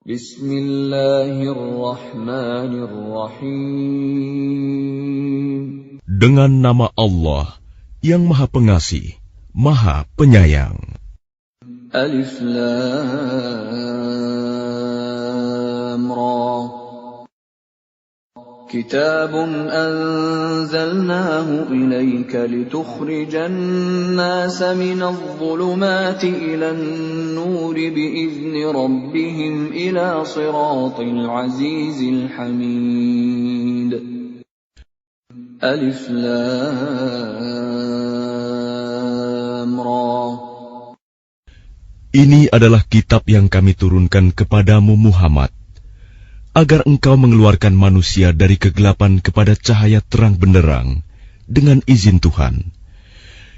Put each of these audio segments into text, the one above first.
Bismillahirrahmanirrahim. Dengan nama Allah yang Maha Pengasih, Maha Penyayang. Alif Lam Ra. Kitabun anzalnahu ilayka litukhrijan nasa minadh dhulumati ilan nuri bi'izni rabbihim ila siratil azizil hamid. Alif Lam Ra. Ini adalah kitab yang kami turunkan kepadamu Muhammad, agar engkau mengeluarkan manusia dari kegelapan kepada cahaya terang benderang dengan izin Tuhan,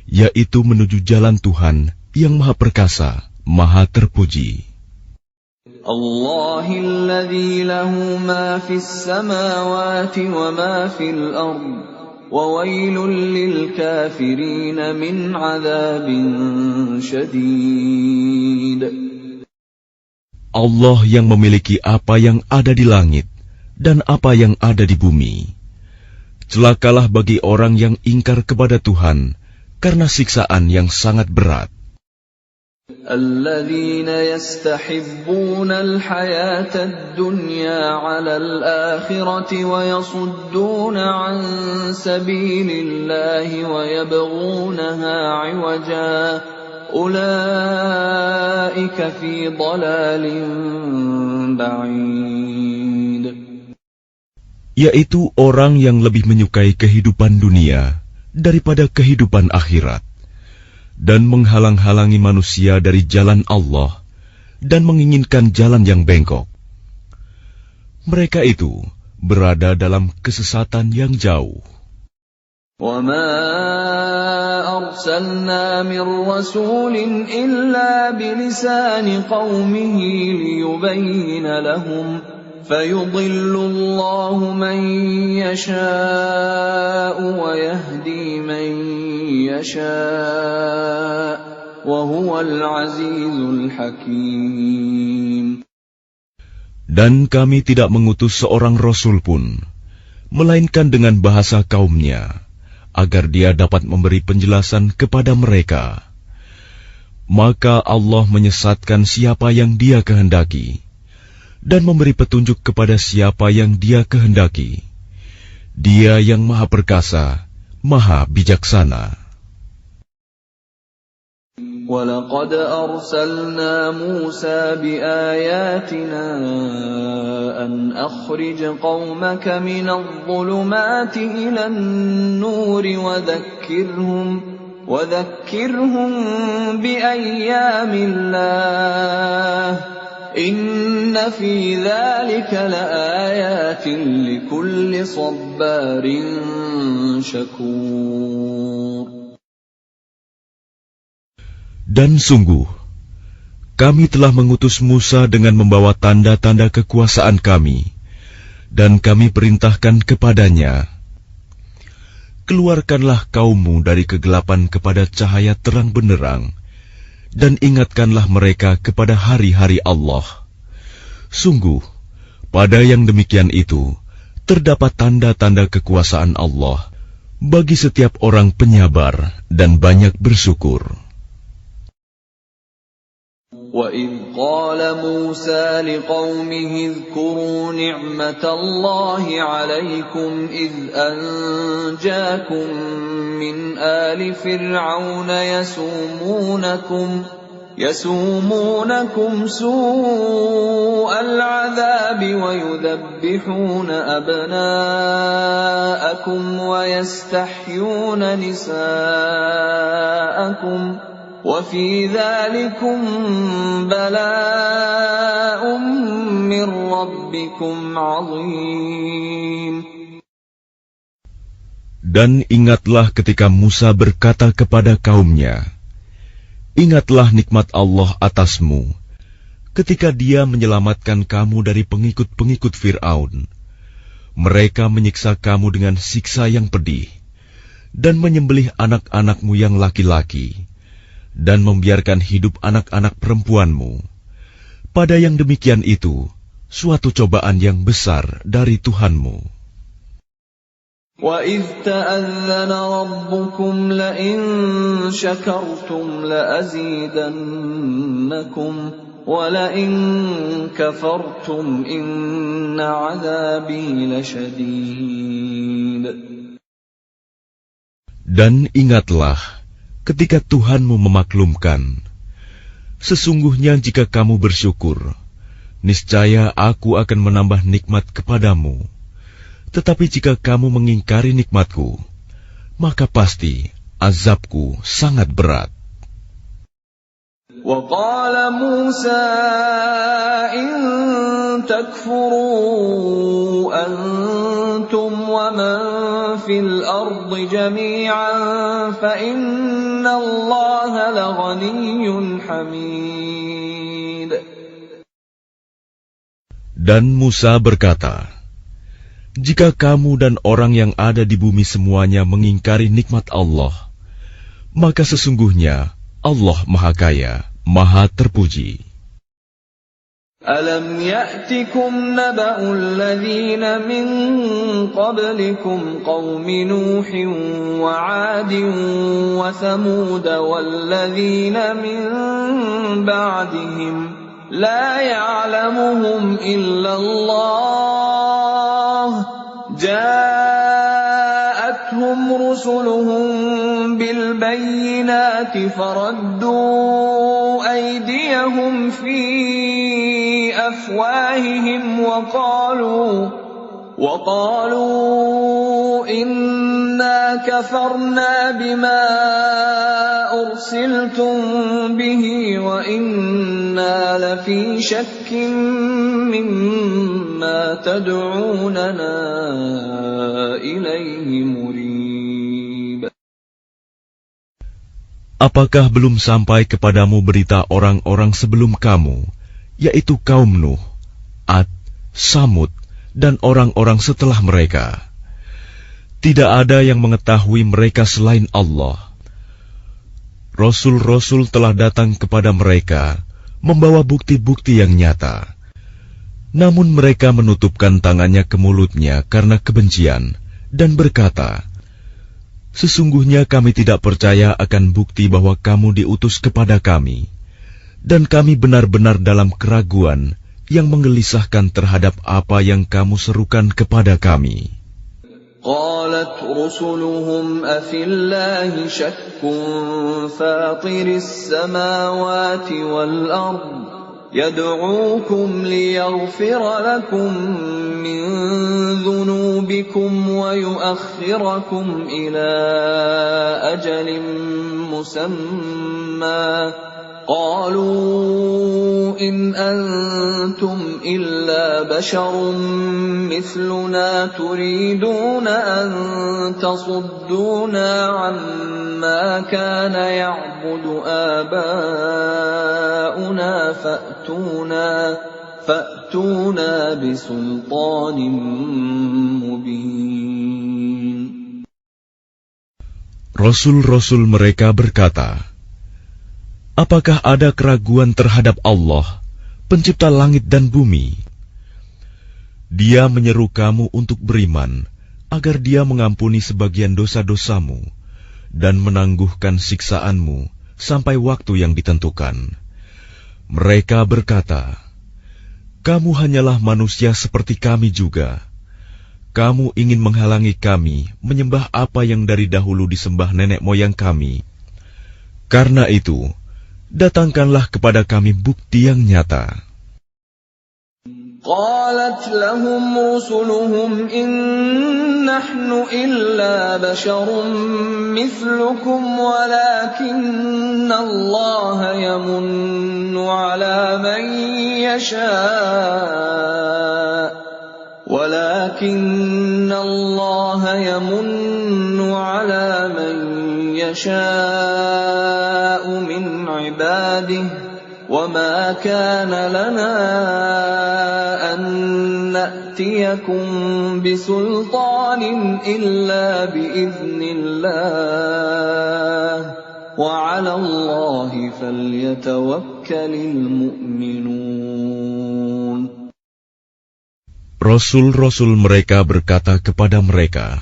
yaitu menuju jalan Tuhan yang Maha Perkasa, Maha Terpuji. Allahilladzi lahu ma fis samawati wa ma fil ard, wa wailul lil kafirin min adzabin syadid. Allah yang memiliki apa yang ada di langit dan apa yang ada di bumi. Celakalah bagi orang yang ingkar kepada Tuhan karena siksaan yang sangat berat. Alladzina yastahibbuna al-hayata ad-dunya 'ala al-akhirati wa yasudduna 'an sabilillahi wa yabghunaha 'iwaja. Ulaika fi dhalalin ba'id. Yaitu orang yang lebih menyukai kehidupan dunia daripada kehidupan akhirat, dan menghalang-halangi manusia dari jalan Allah dan menginginkan jalan yang bengkok. Mereka itu berada dalam kesesatan yang jauh. وَمَا أَرْسَلْنَا مِن رَّسُولٍ إِلَّا بِلِسَانِ قَوْمِهِ لِيُبَيِّنَ لَهُمْ فَيُضِلُّ اللَّهُ مَن يَشَاءُ وَيَهْدِي مَن يَشَاءُ وَهُوَ الْعَزِيزُ الْحَكِيمُ. Dan kami tidak mengutus seorang rasul pun, melainkan dengan bahasa kaumnya, agar dia dapat memberi penjelasan kepada mereka. Maka Allah menyesatkan siapa yang Dia kehendaki, dan memberi petunjuk kepada siapa yang Dia kehendaki. Dia yang Maha Perkasa, Maha Bijaksana. وَلَقَدْ أَرْسَلْنَا مُوسَى بِآيَاتِنَا أَنْ أَخْرِجْ قَوْمَكَ مِنَ الظُّلُمَاتِ إِلَى النُّورِ وَذَكِّرْهُم بِأَيَّامِ اللَّهِ إِنَّ فِي ذَلِكَ لَآيَاتٍ لِكُلِّ صَبَّارٍ شَكُورٍ. Dan sungguh, kami telah mengutus Musa dengan membawa tanda-tanda kekuasaan kami, dan kami perintahkan kepadanya, keluarkanlah kaummu dari kegelapan kepada cahaya terang benderang, dan ingatkanlah mereka kepada hari-hari Allah. Sungguh, pada yang demikian itu, terdapat tanda-tanda kekuasaan Allah bagi setiap orang penyabar dan banyak bersyukur. وَإِذْ قَالَ مُوسَى لِقَوْمِهِ اذْكُرُوا نِعْمَةَ اللَّهِ عَلَيْكُمْ إِذْ أَنْجَاكُمْ مِنْ آلِ فِرْعَوْنَ يَسُومُونَكُمْ سُوءَ الْعَذَابِ وَيُذَبِّحُونَ أَبْنَاءَكُمْ وَيَسْتَحْيُونَ نِسَاءَكُمْ وَفِي ذَلِكُمْ بَلَاءٌ مِّن رَّبِّكُمْ عَظِيمٌ. Dan ingatlah ketika Musa berkata kepada kaumnya, ingatlah nikmat Allah atasmu, ketika Dia menyelamatkan kamu dari pengikut-pengikut Fir'aun. Mereka menyiksa kamu dengan siksa yang pedih, dan menyembelih anak-anakmu yang laki-laki, dan membiarkan hidup anak-anak perempuanmu. Pada yang demikian itu, suatu cobaan yang besar dari Tuhanmu. وَإِذْ تَأَذَّنَ رَبُّكُمْ لَئِن شَكَرْتُمْ لَأَزِيدَنَّكُمْ وَلَئِن كَفَرْتُمْ إِنَّ عَذَابِي لَشَدِيدٌ. Dan ingatlah ketika Tuhanmu memaklumkan, sesungguhnya jika kamu bersyukur, niscaya aku akan menambah nikmat kepadamu. Tetapi jika kamu mengingkari nikmatku, maka pasti azabku sangat berat. وَقَالَ مُوسَى إِن تَكْفُرُوا أَنْتُمْ وَمَنْ فِي الْأَرْضِ جَمِيعًا فَإِنَّ اللَّهَ لَغَنِيٌّ حَمِيدٌ. Dan Musa berkata, jika kamu dan orang yang ada di bumi semuanya mengingkari nikmat Allah, maka sesungguhnya Allah Maha Kaya, Maha Terpuji. أَلَمْ يَأْتِكُمْ نَبَأُ الَّذِينَ مِنْ قَبْلِكُمْ قَوْمِ نُوحٍ وَعَادٍ وَثَمُودَ وَالَّذِينَ مِنْ بَعْدِهِمْ لَا يَعْلَمُهُمْ إِلَّا اللَّهُ جَاءَتْهُمْ رُسُلُهُم بِالْبَيِّنَاتِ فَرَدُّوا أَيْدِيَهُمْ فِي أَفْوَاهِهِمْ وَقَالُوا إِنَّا كَفَرْنَا بِمَا أُرْسِلْتُم بِهِ وَإِنَّا لَفِي شَكٍّ مِّمَّا تَدْعُونَنَا إِلَيْهِ مُرِيبٍ. Apakah belum sampai kepadamu berita orang-orang sebelum kamu, yaitu kaum Nuh, Ad, Samud, dan orang-orang setelah mereka? Tidak ada yang mengetahui mereka selain Allah. Rasul-rasul telah datang kepada mereka, membawa bukti-bukti yang nyata. Namun mereka menutupkan tangannya ke mulutnya karena kebencian, dan berkata, sesungguhnya kami tidak percaya akan bukti bahwa kamu diutus kepada kami, dan kami benar-benar dalam keraguan yang menggelisahkan terhadap apa yang kamu serukan kepada kami. قالت رسلهم أفي الله شك فاطر السماوات والأرض يدعوكم ليغفر لكم من ذنوبكم ويؤخركم إلى أجل مسمى قالوا إن أنتم إلا بشر مثلنا تريدون أن تصدونا عما كان يعبد آباؤنا فأتونا بسلطان مبين. Rasul-rasul mereka berkata, apakah ada keraguan terhadap Allah, pencipta langit dan bumi? Dia menyeru kamu untuk beriman, agar Dia mengampuni sebagian dosa-dosamu, dan menangguhkan siksaanmu sampai waktu yang ditentukan. Mereka berkata, kamu hanyalah manusia seperti kami juga. Kamu ingin menghalangi kami menyembah apa yang dari dahulu disembah nenek moyang kami. Karena itu, datangkanlah kepada kami bukti yang nyata. قالت لهم رسلهم إن نحن إلا بشر مثلكم ولكن الله يمن على من يشاء من عباده وما كان لنا أن نأتيكم بسلطان إلا بإذن الله وعلى الله فليتوكل المؤمنون. Rasul-rasul mereka berkata kepada mereka,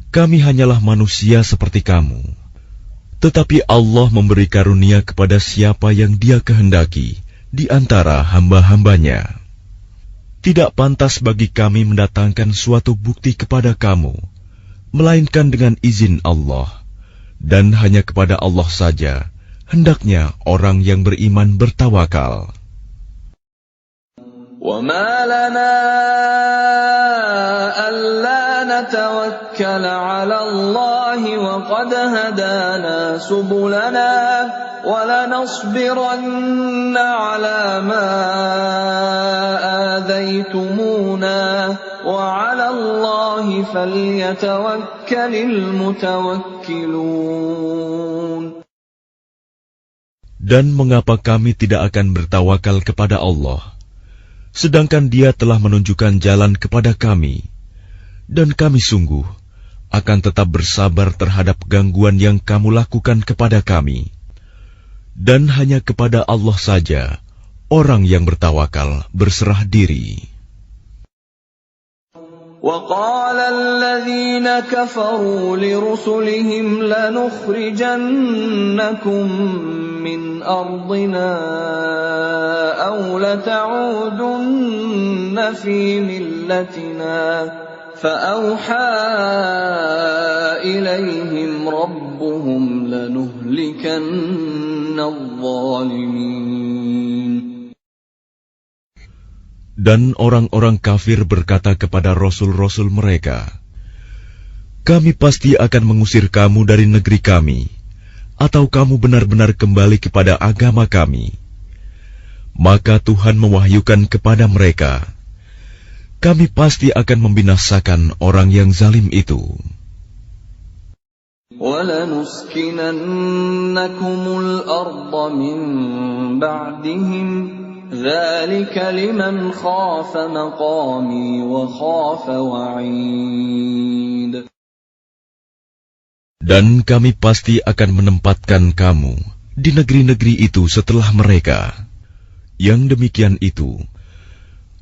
"Kami hanyalah manusia seperti kamu, tetapi Allah memberi karunia kepada siapa yang Dia kehendaki di antara hamba-hambanya. Tidak pantas bagi kami mendatangkan suatu bukti kepada kamu, melainkan dengan izin Allah, dan hanya kepada Allah saja hendaknya orang yang beriman bertawakal." وَمَا لَنَا أَلَّا نَتَوَكَّلَ عَلَى اللَّهِ وَقَدْ هَدَانَا سُبُلَنَا وَلَنَصْبِرَنَّ عَلَى مَا آذَيْتُمُونَا وَعَلَى اللَّهِ فَلْيَتَوَكَّلِ الْمُتَوَكِّلُونَ. Dan mengapa kami tidak akan bertawakal kepada Allah, sedangkan Dia telah menunjukkan jalan kepada kami, dan kami sungguh akan tetap bersabar terhadap gangguan yang kamu lakukan kepada kami. Dan hanya kepada Allah saja orang yang bertawakal berserah diri. وَقَالَ الَّذِينَ كَفَرُوا لِرُسُلِهِمْ لَنُخْرِجَنَّكُمْ مِنْ أَرْضِنَا أَوْ لَتَعُودُنَّ فِي مِلَّتِنَا فَأَوْحَى إِلَيْهِمْ رَبُّهُمْ لَنُهْلِكَنَّ الظَّالِمِينَ. Dan orang-orang kafir berkata kepada rasul-rasul mereka, "Kami pasti akan mengusir kamu dari negeri kami, atau kamu benar-benar kembali kepada agama kami." Maka Tuhan mewahyukan kepada mereka, "Kami pasti akan membinasakan orang yang zalim itu." وَلَنُسْكِنَنَّكُمُ الْأَرْضَ مِنْ بَعْدِهِمْ ذَلِكَ لِمَنْ خَافَ مَقَامِي وَخَافَ وَعِيدِ. Dan kami pasti akan menempatkan kamu di negeri-negeri itu setelah mereka. Yang demikian itu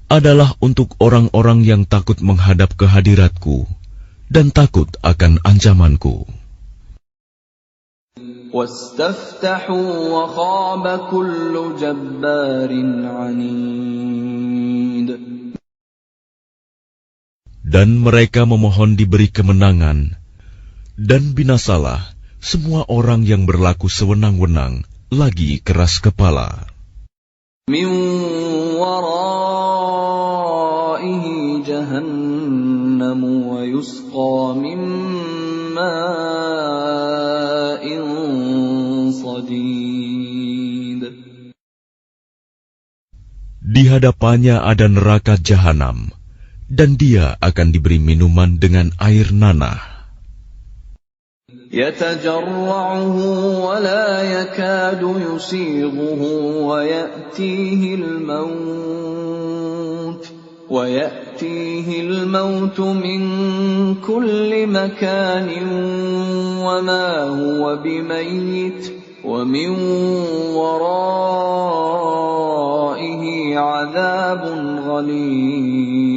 adalah untuk orang-orang yang takut menghadap kehadiratku dan takut akan ancamanku. وَاسْتَفْتَحُوا وَخَابَ كُلُّ جَبَّارٍ عَنِيدٍ. Dan mereka memohon diberi kemenangan, dan binasalah semua orang yang berlaku sewenang-wenang lagi keras kepala. مِنْ وَرَائِهِ جَهَنَّمُ وَيُسْقَى مِنْ مَاءٍ صَدِيدٍ. Di hadapannya ada neraka jahanam, dan dia akan diberi minuman dengan air nanah. يَتَجَرَّعُهُ وَلَا يَكَادُ يُسِيغُهُ وَيَأْتِيهِ الْمَوْتُ مِنْ كُلِّ مَكَانٍ وَمَا هُوَ بِمَيِّتٍ وَمِنْ وَرَائِهِ عَذَابٌ غَلِيظٌ.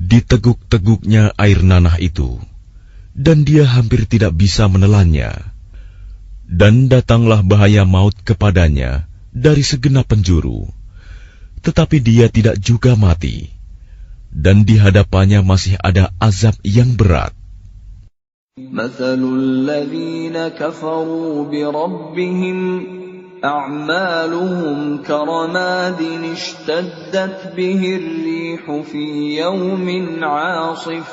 Diteguk-teguknya air nanah itu, dan dia hampir tidak bisa menelannya. Dan datanglah bahaya maut kepadanya dari segenap penjuru, tetapi dia tidak juga mati, dan di hadapannya masih ada azab yang berat. مَثَلُ الَّذِينَ كَفَرُوا بِرَبِّهِمْ أَعْمَالُهُمْ كَرَمَادٍ اشْتَدَّتْ بِهِ الرِّيحُ فِي يَوْمٍ عَاصِفٍ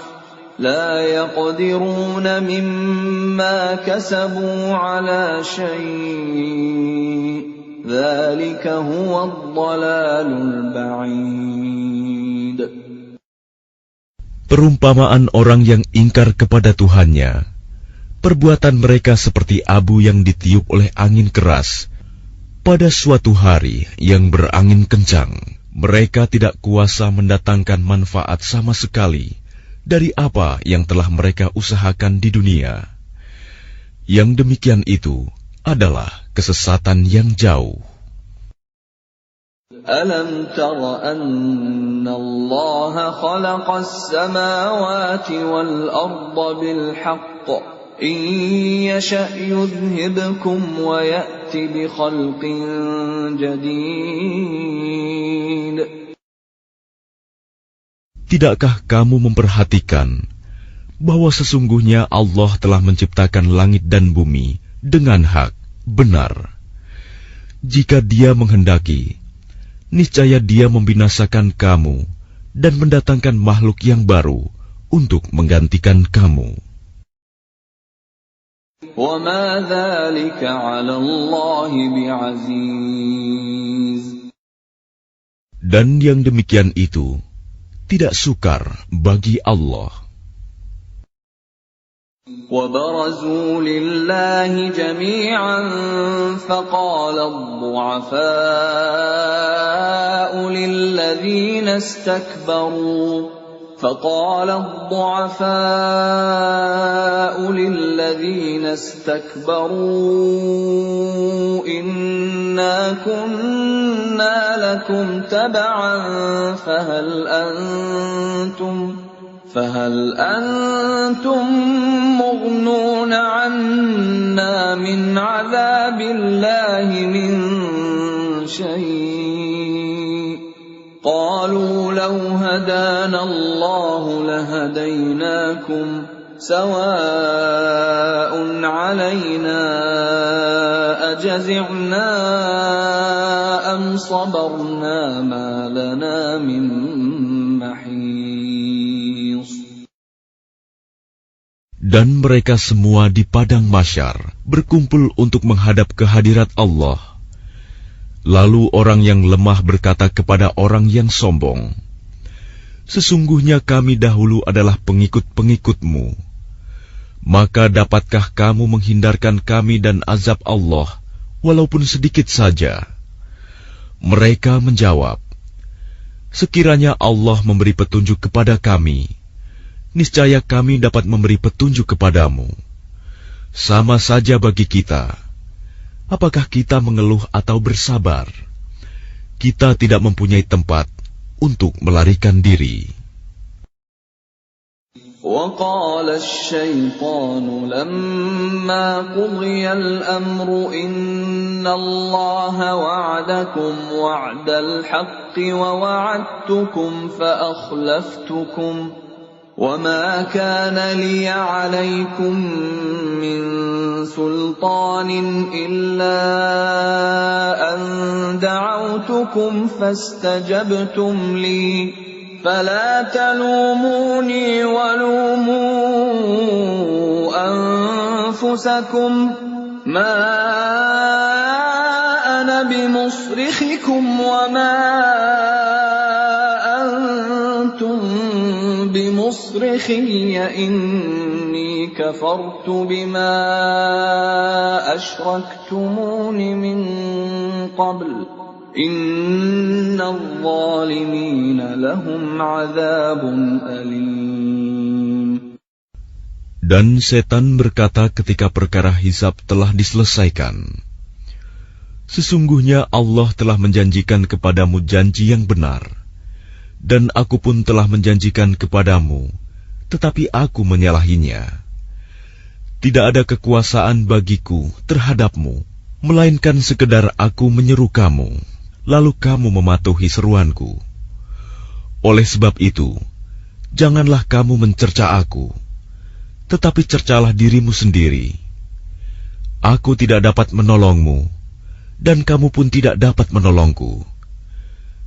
لَا يَقْدِرُونَ مِمَّا كَسَبُوا عَلَى شَيْءٍ ذَلِكَ هُوَ الضَّلَالُ الْبَعِيدُ. Perumpamaan orang yang ingkar kepada Tuhannya, perbuatan mereka seperti abu yang ditiup oleh angin keras pada suatu hari yang berangin kencang. Mereka tidak kuasa mendatangkan manfaat sama sekali dari apa yang telah mereka usahakan di dunia. Yang demikian itu adalah kesesatan yang jauh. أَلَمْ تَرَ أَنَّ اللَّهَ خَلَقَ السَّمَاوَاتِ وَالْأَرْضَ بِالْحَقِّ إِن يَشَأْ يُذْهِبْكُمْ وَيَأْتِ بِخَلْقٍ جَدِيدٍ. Tidakkah kamu memperhatikan bahwa sesungguhnya Allah telah menciptakan langit dan bumi dengan hak, benar. Jika Dia menghendaki, niscaya Dia membinasakan kamu dan mendatangkan makhluk yang baru untuk menggantikan kamu. وَمَا ذَلِكَ عَلَى اللَّهِ بِعَزِيزٍ. Dan yang demikian itu tidak sukar bagi Allah. وَبَرَزُوا لِلَّهِ جَمِيعًا فَقَالَ الضُّعَفَاءُ لِلَّذِينَ استكبروا إنا كنا لكم تبعا فهل أنتم مغنون عنا من عذاب الله من شيء قالوا لو هدانا الله لهديناكم سواء علينا أجزعنا أم صبرنا ما لنا من محيص. Dan mereka semua di padang mahsyar berkumpul untuk menghadap kehadirat Allah. Lalu orang yang lemah berkata kepada orang yang sombong, "Sesungguhnya kami dahulu adalah pengikut-pengikutmu. Maka dapatkah kamu menghindarkan kami dan azab Allah, walaupun sedikit saja?" Mereka menjawab, "Sekiranya Allah memberi petunjuk kepada kami, niscaya kami dapat memberi petunjuk kepadamu. Sama saja bagi kita. Apakah kita mengeluh atau bersabar? Kita tidak mempunyai tempat untuk melarikan diri." وَقَالَ الشَّيْطَانُ لَمَّا قُضِيَ الْأَمْرُ إِنَّ اللَّهَ وَعَدَكُمْ وَعْدَ الْحَقِّ وَوَعَدتُّكُمْ فَأَخْلَفْتُكُمْ وَمَا كَانَ لِيَ عَلَيْكُمْ مِنْ سُلْطَانٍ إِلَّا أَنْ دَعَوْتُكُمْ فَاسْتَجَبْتُمْ لِي فَلَا تَلُومُونِي وَلُومُوا أَنفُسَكُمْ مَا أَنَا بِمُصْرِخِكُمْ وَمَا أَنْتُمْ بِمُصْرِخِيَّ إِنِّي كَفَرْتُ بِمَا أَشْرَكْتُمُونِ مِنْ قَبْلُ إِنَّ الظَّالِمِينَ لَهُمْ عَذَابٌ أَلِيمٌ. Dan setan berkata ketika perkara hisab telah diselesaikan, "Sesungguhnya Allah telah menjanjikan kepadamu janji yang benar, dan aku pun telah menjanjikan kepadamu, tetapi aku menyalahinya. Tidak ada kekuasaan bagiku terhadapmu, melainkan sekedar aku menyeru kamu, lalu kamu mematuhi seruanku. Oleh sebab itu, janganlah kamu mencerca aku, tetapi cercalah dirimu sendiri. Aku tidak dapat menolongmu, dan kamu pun tidak dapat menolongku.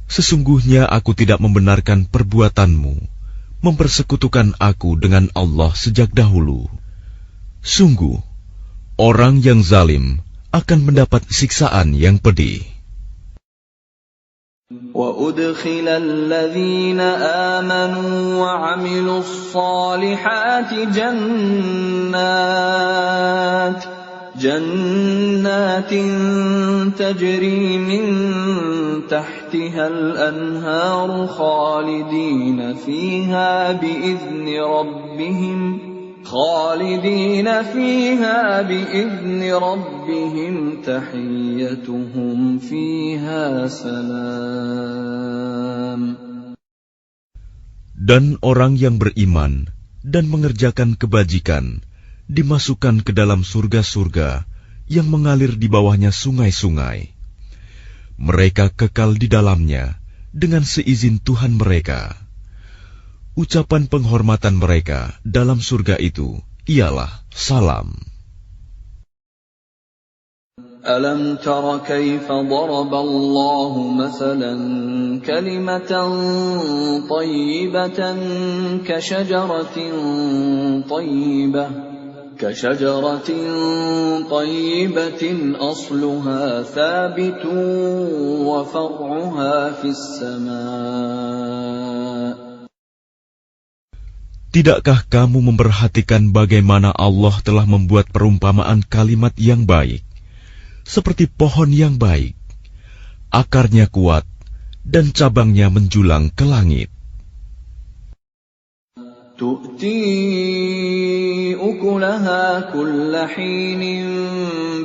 Sesungguhnya aku tidak membenarkan perbuatanmu, mempersekutukan aku dengan Allah sejak dahulu. Sungguh, orang yang zalim akan mendapat siksaan yang pedih." وَأُدْخِلَ الَّذِينَ آمَنُوا وَعَمِلُوا الصَّالِحَاتِ جَنَّاتٍ تَجْرِي مِن تَحْتِهَا الْأَنْهَارُ خَالِدِينَ فِيهَا بِإِذْنِ رَبِّهِمْ خالدين فيها بإذن ربهم تحيتهم فيها سلام. Dan orang yang beriman dan mengerjakan kebajikan dimasukkan ke dalam surga-surga yang mengalir di bawahnya sungai-sungai. Mereka kekal di dalamnya dengan seizin Tuhan mereka. Ucapan penghormatan mereka dalam surga itu ialah salam. ألم تر كيف ضرب الله مثلا كلمة طيبة كشجرة طيبة أصلها ثابت وفرعها في السماء. Tidakkah kamu memperhatikan bagaimana Allah telah membuat perumpamaan kalimat yang baik, seperti pohon yang baik, akarnya kuat, dan cabangnya menjulang ke langit. تؤتي أكلها كل حين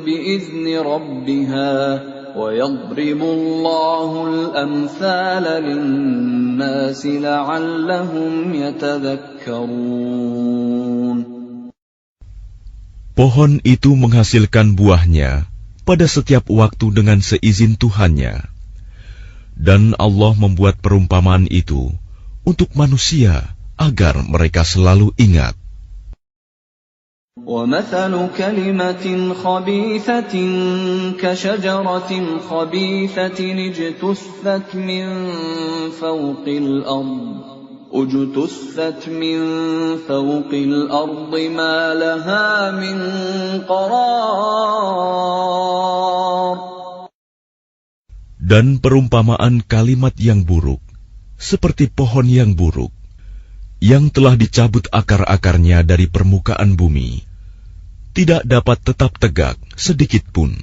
بإذن ربها ويضرب الله الأمثال للناس لعلهم يتذكرون. Pohon itu menghasilkan buahnya pada setiap waktu dengan seizin Tuhannya. Dan Allah membuat perumpamaan itu untuk manusia agar mereka selalu ingat. وَمَثَلُ كَلِمَةٍ خَبِيثَةٍ كَشَجَرَةٍ خَبِيثَةٍ اجْتُثَّتْ مِنْ فَوْقِ الْأَرْضِ مَا لَهَا مِنْ قَرَارٍ. Dan perumpamaan kalimat yang buruk seperti pohon yang buruk yang telah dicabut akar-akarnya dari permukaan bumi, tidak dapat tetap tegak sedikit pun.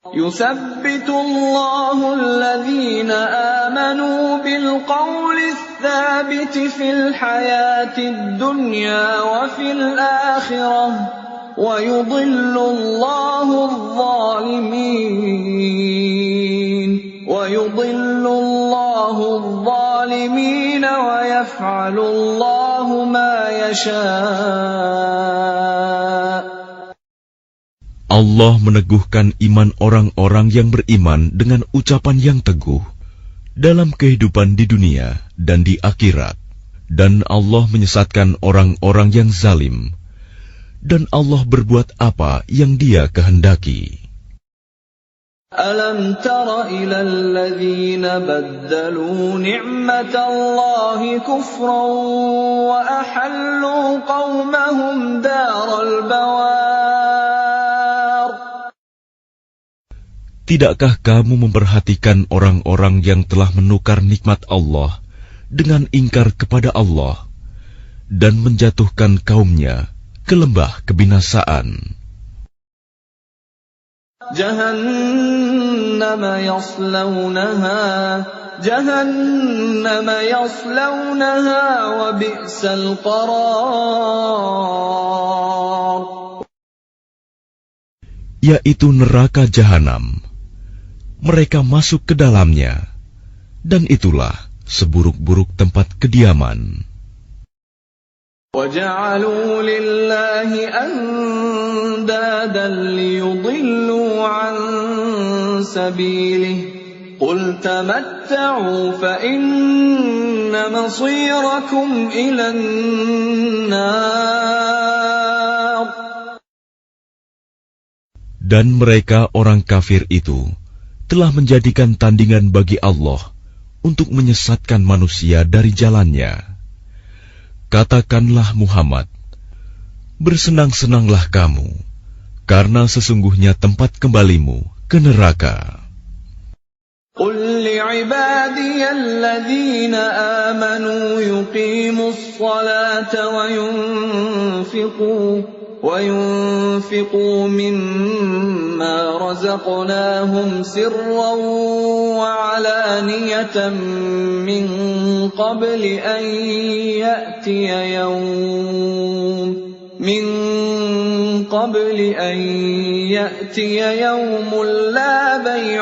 يُثَبِّتُ اللَّهُ الَّذِينَ آمَنُوا بِالْقَوْلِ الثَّابِتِ فِي الْحَيَاةِ الدُّنْيَا وَفِي الْآخِرَةِ وَيُضِلُّ اللَّهُ الظَّالِمِينَ وَيَفْعَلُ اللَّهُ مَا يَشَاءُ. Allah meneguhkan iman orang-orang yang beriman dengan ucapan yang teguh dalam kehidupan di dunia dan di akhirat. Dan Allah menyesatkan orang-orang yang zalim. Dan Allah berbuat apa yang Dia kehendaki. أَلَمْ تَرَ إِلَى الَّذِينَ بَدَّلُوا نِعْمَةَ اللَّهِ كُفْرًا وَأَحَلُّوا قَوْمَهُمْ دَارَ الْبَوَارِ. Tidakkah kamu memperhatikan orang-orang yang telah menukar nikmat Allah dengan ingkar kepada Allah dan menjatuhkan kaumnya ke lembah kebinasaan? جهنم يصلونها وبئس القرار. Yaitu neraka jahanam. Mereka masuk ke dalamnya, dan itulah seburuk-buruk tempat kediaman. وَجَعَلُوا لِلَّهِ أَنْدَادًا لِيُضِلُّوا عَنْ سَبِيلِهِ قُلْ تَمَتَّعُوا فَإِنَّ مَصِيرَكُمْ إِلَى النَّارِ. Dan mereka orang kafir itu telah menjadikan tandingan bagi Allah untuk menyesatkan manusia dari jalannya. Katakanlah Muhammad, bersenang-senanglah kamu, karena sesungguhnya tempat kembalimu ke neraka. قُلْ لِعِبَادِيَ الَّذِينَ آمَنُوا يُقِيمُوا الصَّلَاةَ وَيُنْفِقُوا مِمَّا رَزَقْنَاهُمْ سِرًّا وَعَلَانِيَةً مِّن قَبْلِ أَن يَأْتِيَ يَوْمٌ من قبل أن يأتي يوم لا بيع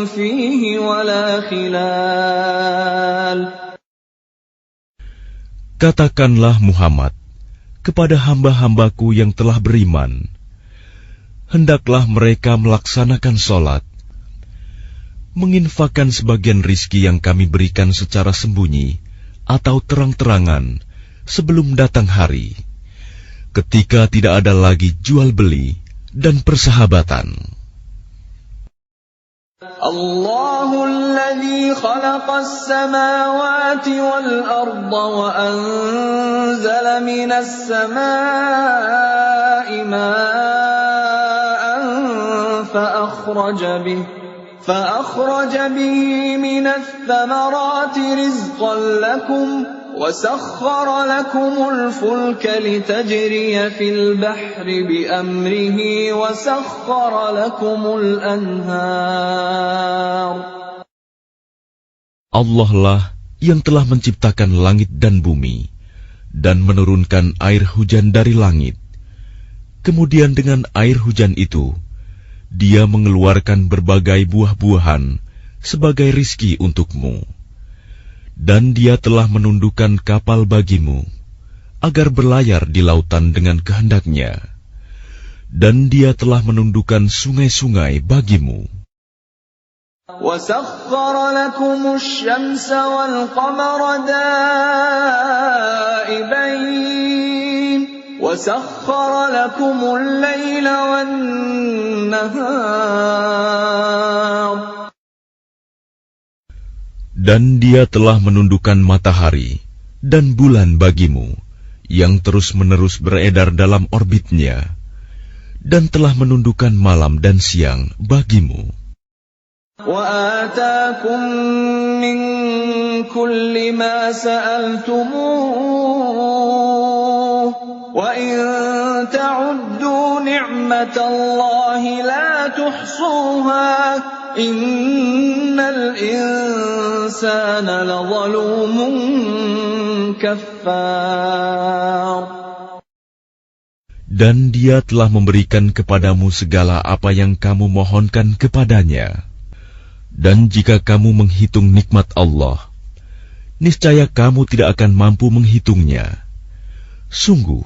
فيه ولا خلال. Katakanlah Muhammad kepada hamba-hambaku yang telah beriman, hendaklah mereka melaksanakan sholat, menginfakkan sebagian rizki yang kami berikan secara sembunyi atau terang-terangan sebelum datang hari, ketika tidak ada lagi jual-beli dan persahabatan. الله الذي خلق السماوات والأرض وأنزل من السماء ماء فأخرج به من الثمرات رزقا لكم وسخر لكم الفلك لتجري في البحر بأمره وسخر لكم الأنهار. Allah lah yang telah menciptakan langit dan bumi dan menurunkan air hujan dari langit. Kemudian dengan air hujan itu, Dia mengeluarkan berbagai buah-buahan sebagai rizki untukmu. Dan Dia telah menundukkan kapal bagimu, agar berlayar di lautan dengan kehendak-Nya. Dan Dia telah menundukkan sungai-sungai bagimu. وَسَخَّرَ لَكُمُ الشَّمْسَ وَالْقَمَرَ دَائِبَيْنِ وَسَخَّرَ لَكُمُ اللَّيْلَ وَالنَّهَارَ. Dan Dia telah menundukkan matahari dan bulan bagimu, yang terus-menerus beredar dalam orbitnya, dan telah menundukkan malam dan siang bagimu. وَآتَاكُم مِّن كُلِّ مَا سَأَلْتُمُوهُ وَإِن تَعُدُّوا نِعْمَةَ اللَّهِ لَا تُحْصُوهَا إِنَّ الْإِنسَانَ لَظَلُومٌ كَفَّارٌ. Dan Dia telah memberikan kepadamu segala apa yang kamu mohonkan kepadanya. Dan jika kamu menghitung nikmat Allah, niscaya kamu tidak akan mampu menghitungnya. Sungguh,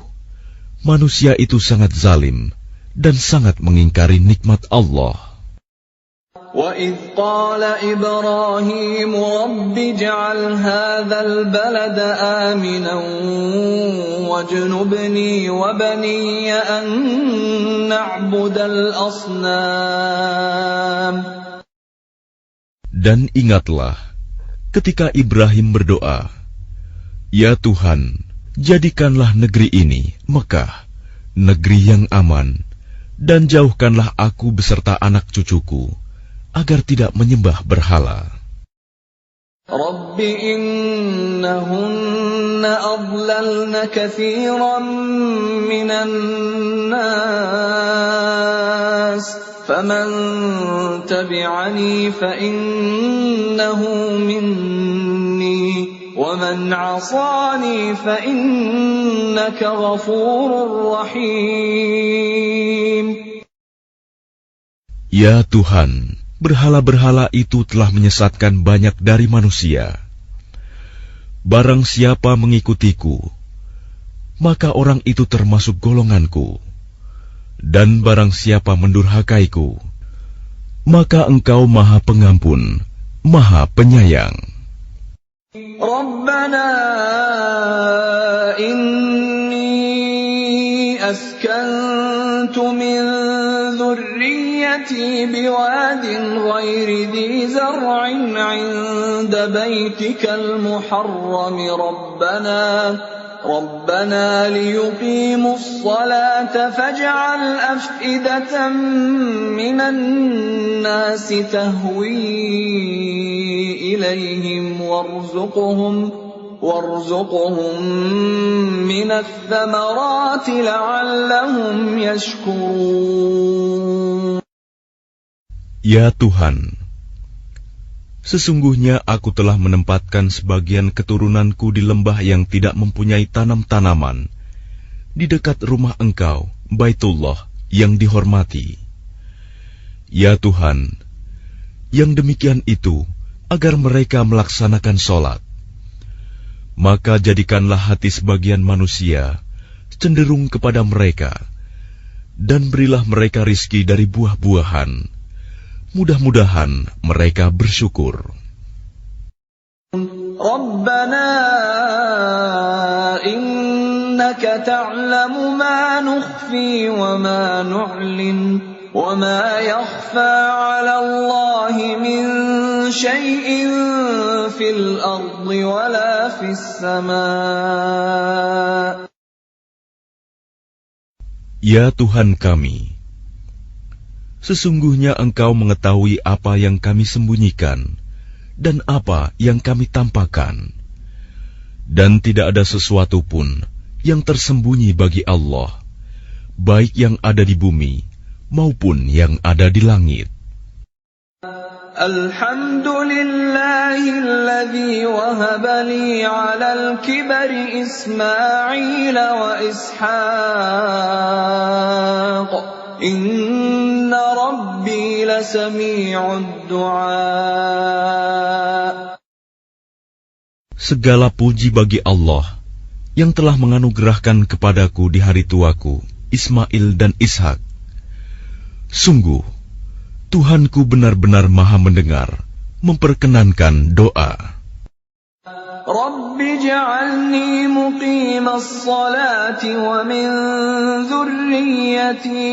manusia itu sangat zalim dan sangat mengingkari nikmat Allah. وَإِذْ قَالَ إِبْرَاهِيمُ رَبِّ اجْعَلْ هَذَا الْبَلَدَ آمِنًا وَاجْنُبْنِي وَبَنِيَّ أَن نَّعْبُدَ الْأَصْنَامَ. Dan ingatlah ketika Ibrahim berdoa, "Ya Tuhan, jadikanlah negeri ini, Mekah, negeri yang aman, dan jauhkanlah aku beserta anak cucuku agar tidak menyembah berhala." رَبِّ إِنَّهُنَّ أَضْلَلْنَ كَثِيرًا مِّنَ النَّاسِ فَمَن تَبِعَنِي فَإِنَّهُ مِنِّي وَمَنْ عَصَانِي فَإِنَّكَ غَفُورٌ رَّحِيمٌ. Ya Tuhan, berhala-berhala itu telah menyesatkan banyak dari manusia. Barang siapa mengikutiku, maka orang itu termasuk golonganku. Dan barang siapa mendurhakaiku, maka Engkau Maha Pengampun, Maha Penyayang. Rabbana inni askantu min dhurriyyati biwadin ghairi dhi zar'in 'inda baytikal muharram ربنا ليقيموا الصلاة فاجعل أفئدة من الناس تهوي إليهم وارزقهم من الثمرات لعلهم يشكرون. Ya Tuhan, sesungguhnya aku telah menempatkan sebagian keturunanku di lembah yang tidak mempunyai tanam-tanaman, di dekat rumah Engkau, Baitullah yang dihormati. Ya Tuhan, yang demikian itu agar mereka melaksanakan sholat. Maka jadikanlah hati sebagian manusia cenderung kepada mereka, dan berilah mereka rizki dari buah-buahan. Mudah-mudahan mereka bersyukur. Rabbana innaka ta'lamu ma nukhfi wa ma nu'lin wa ma yakhfa 'ala Allahi min syai'in fil ardi wa la fis sama'. Ya Tuhan kami, sesungguhnya Engkau mengetahui apa yang kami sembunyikan dan apa yang kami tampakkan, dan tidak ada sesuatu pun yang tersembunyi bagi Allah, baik yang ada di bumi maupun yang ada di langit. Alhamdulillahilladzi wahaba li 'alal kibari Ismail wa Ishaq. Inna Rabbi lasami'ud du'a. Segala puji bagi Allah yang telah menganugerahkan kepadaku di hari tuaku Ismail dan Ishak. Sungguh, Tuhanku benar-benar maha mendengar, memperkenankan doa. Rabbi ja'alni muqimas salati wa min dzurriyyati.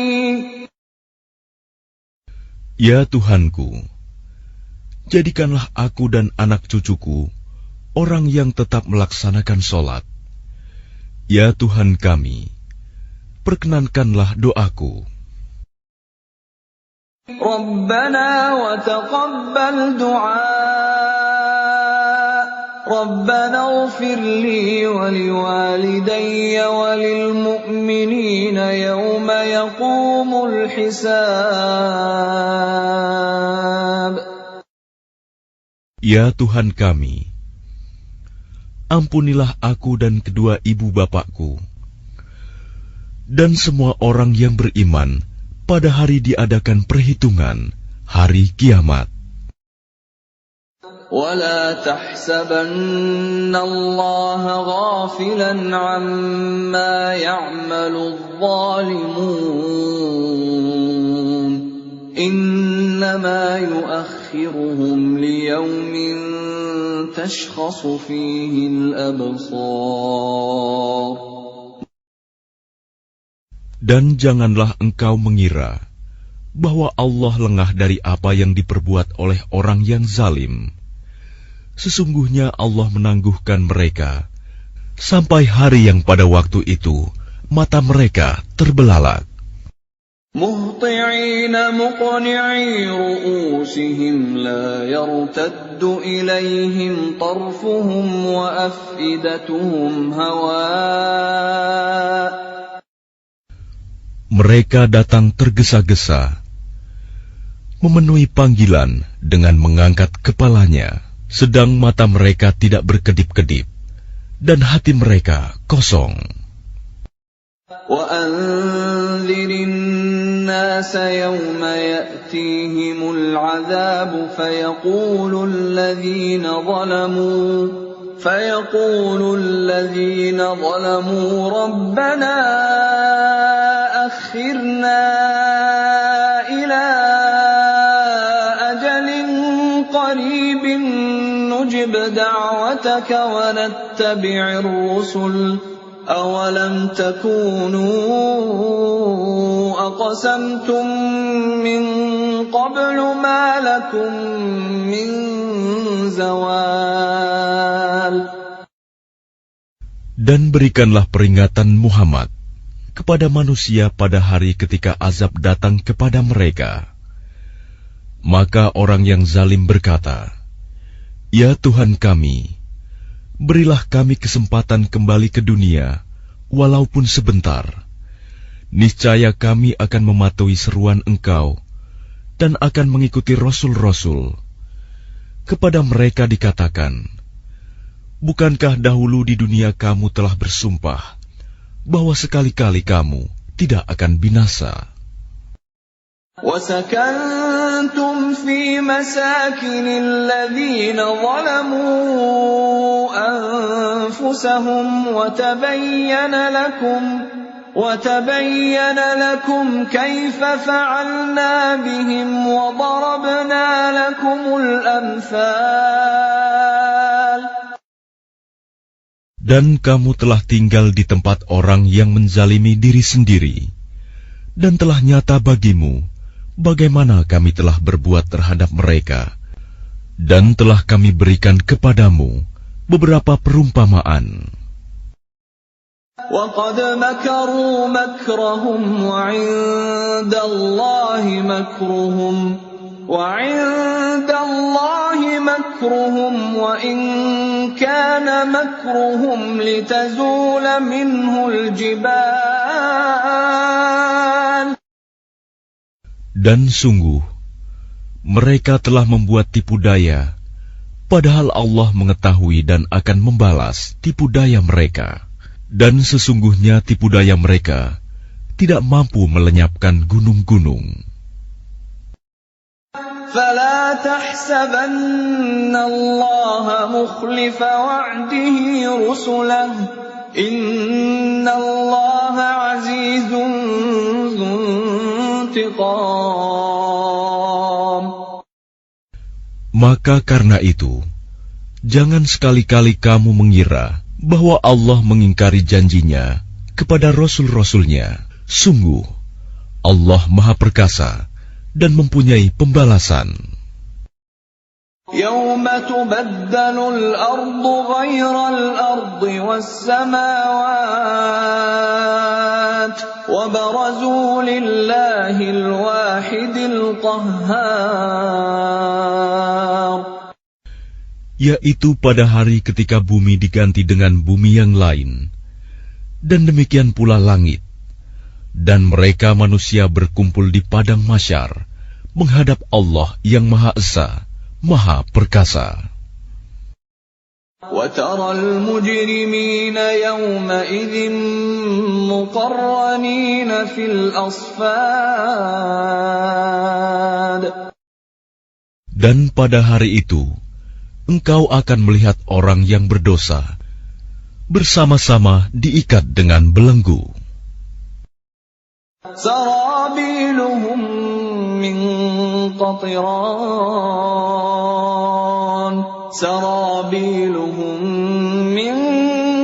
Ya Tuhanku, jadikanlah aku dan anak cucuku orang yang tetap melaksanakan sholat. Ya Tuhan kami, perkenankanlah doaku. Rabbana wa taqabbal du'a. Rabbana ighfir li wa liwalidayya wa lil mu'minina yawma yaqumul hisab. Ya Tuhan kami, ampunilah aku dan kedua ibu bapakku, dan semua orang yang beriman pada hari diadakan perhitungan, hari kiamat. وَلَا تَحْسَبَنَّ اللَّهَ غَافِلًا عَمَّا يَعْمَلُ الظَّالِمُونَ إِنَّمَا يُؤَخِّرُهُمْ لِيَوْمٍ تَشْخَصُ فِيهِ الْأَبْصَارُ. Dan janganlah engkau mengira bahwa Allah lengah dari apa yang diperbuat oleh orang yang zalim. Sesungguhnya Allah menangguhkan mereka sampai hari yang pada waktu itu mata mereka terbelalak. Muhti'ina muqni'i ru'usihim la yartaddu ilaihim tarfuhum wa af'idatuhum hawa'. Mereka datang tergesa-gesa, memenuhi panggilan dengan mengangkat kepalanya, sedang mata mereka tidak berkedip-kedip, dan hati mereka kosong. وَأَنذِرِ النَّاسَ يَوْمَ يَأْتِيهِمُ الْعَذَابُ فَيَقُولُ الَّذِينَ ظَلَمُوا رَبَّنَا أَخِّرْنَا إِلَى أَجَلٍ قَرِيبٍ نُّجِبْ دَعْوَتَكَ وَنَتَّبِعِ الرُّسُلَ أَوَلَمْ تَكُونُوا أَقْسَمْتُم مِّن قَبْلُ مَا لَكُم مِّن زَوَالٍ. Dan berikanlah peringatan Muhammad kepada manusia pada hari ketika azab datang kepada mereka. Maka orang yang zalim berkata, Ya Tuhan kami, berilah kami kesempatan kembali ke dunia, walaupun sebentar. Niscaya kami akan mematuhi seruan Engkau, dan akan mengikuti Rasul-Rasul. Kepada mereka dikatakan, Bukankah dahulu di dunia kamu telah bersumpah, bahwa sekali-kali kamu tidak akan binasa. وَسَكَنْتُمْ فِي مَسَاكِنِ الَّذِينَ ظَلَمُوا أَنفُسَهُمْ وَتَبَيَّنَ لَكُمْ كَيْفَ فَعَلْنَا بِهِمْ وَضَرَبْنَا لَكُمُ الْأَمْثَالَ. Dan kamu telah tinggal di tempat orang yang menzalimi diri sendiri, dan telah nyata bagimu bagaimana kami telah berbuat terhadap mereka, dan telah kami berikan kepadamu beberapa perumpamaan. وَقَدْ مَكَرُوا مَكْرَهُمْ وَعِندَ اللَّهِ مَكْرُهُمْ وَإِنْ كَانَ مَكْرُهُمْ لِتَزُولَ مِنْهُ الْجِبَالُ. Dan sungguh, mereka telah membuat tipu daya, padahal Allah mengetahui dan akan membalas tipu daya mereka. Dan sesungguhnya tipu daya mereka tidak mampu melenyapkan gunung-gunung. فَلَا تَحْسَبَنَّ اللَّهَ مُخْلِفَ وَعْدِهِ رُسُلَهُ إِنَّ اللَّهَ عَزِيزٌ ذُو انتِقَامٍ. Maka karena itu, jangan sekali-kali kamu mengira bahwa Allah mengingkari janjinya kepada Rasul-Rasulnya. Sungguh, Allah Maha Perkasa dan mempunyai pembalasan. يَوْمَ تُبَدَّلُ الْأَرْضُ غَيْرَ الْأَرْضِ وَالسَّمَاوَاتُ وَبَرَزُوا لِلَّهِ الْوَاحِدِ الْقَهَّارِ. Yaitu pada hari ketika bumi diganti dengan bumi yang lain, dan demikian pula langit, dan mereka manusia berkumpul di padang mahsyar menghadap Allah yang Maha Esa, Maha Perkasa. وَتَرَى الْمُجْرِمِينَ يَوْمَئِذٍ مُقَرَّنِينَ فِي الْأَصْفَادِ. Dan pada hari itu, engkau akan melihat orang yang berdosa bersama-sama diikat dengan belenggu. سَرَابِيلُهُم مِّن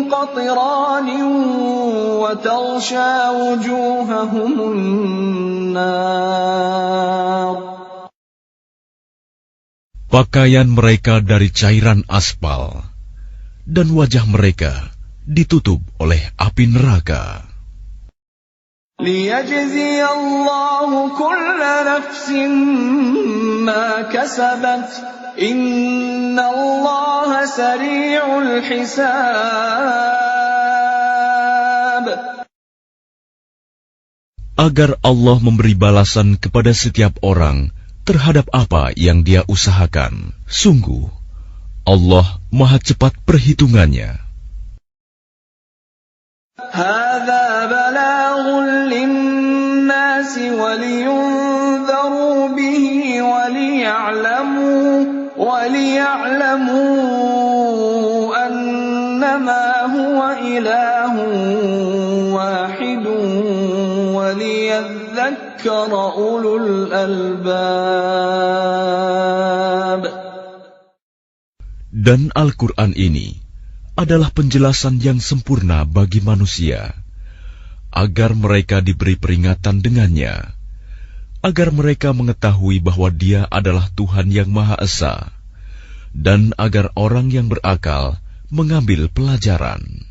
قَطِرَانٍ وَتَغْشَىٰ وُجُوهَهُمُ النَّارُ. Pakaian mereka dari cairan aspal, dan wajah mereka ditutup oleh api neraka. لِيَجْزِيَ اللَّهُ كُلَّ نَفْسٍ مَا كَسَبَتْ إِنَّ اللَّهَ سَرِيعُ الْحِسَابِ. Agar Allah memberi balasan kepada setiap orang terhadap apa yang dia usahakan. Sungguh, Allah Maha cepat perhitungannya. هَذَا بَلَاغٌ لِلنَّاسِ وَلِيُنذَرُوا بِهِ وَلِيَعْلَمُوا أَنَّمَا هُوَ إِلَٰهٌ وَاحِدٌ وَلِيَذَّكَّرَ أُولُو الْأَلْبَابِ. Dan Al-Quran ini adalah penjelasan yang sempurna bagi manusia, agar mereka diberi peringatan dengannya, agar mereka mengetahui bahwa Dia adalah Tuhan yang Maha Esa, dan agar orang yang berakal mengambil pelajaran.